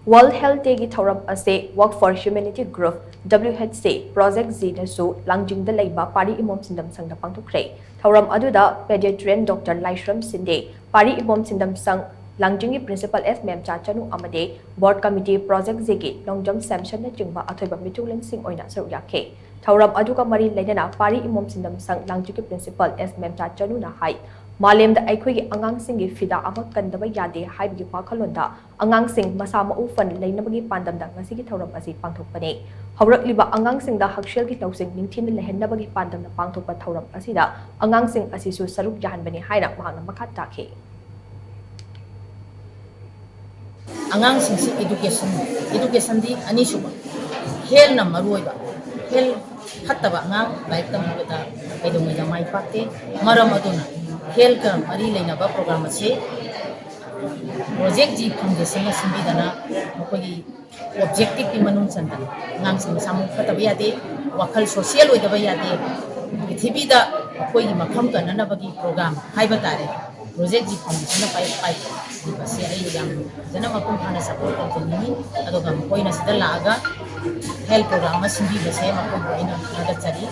World Health Day ki THOURAM ase Work for Humanity Group WHC Project Z Nasu Langjing Da Leiba Paree Imom Sindam Shang Da Pangthokhre. THOURAM aduda pediatrician Dr. Laishram Sinde Paree Imom Sindam Shang Langjing ki Principal F Mem Chachanu amade Board Committee Project Z ki Longjam Samson na jingba athoiba mitulen sing oina saru yakhe. THOURAM aduga mari lainana Paree Imom Sindam Shang Langjing ki Principal F Mem Chachanu na hai Malemda aikhoi angang singi fida ama kandaba yade haibgi pakhalonda angang sing masa mau fan leinabagi pandamda ngasi ki THOURAM asi pangthokpane haurakliba angang singda hakshel ki tawsing ningthin lehennabagi pandamda pangthokpa THOURAM asida angang sing asisu saruk jahanbani haina mahana makha takhe angang sing si education di ani suba hel na maruiba hel hattaba angang like tamugata aidongi da mai patte maram aduna hel ka mari leinaba program ase project ji foundation na simbidana mokoi objective ki manung chanda ngang sing samu khataba yade wakal social oidaba yade prithibi da koi makham kanana bagi program haiba tare project ji foundation na pai di base ai yam jana makum khana support tani adoga koi na sida laga health program ma simbi base makum ina ada chari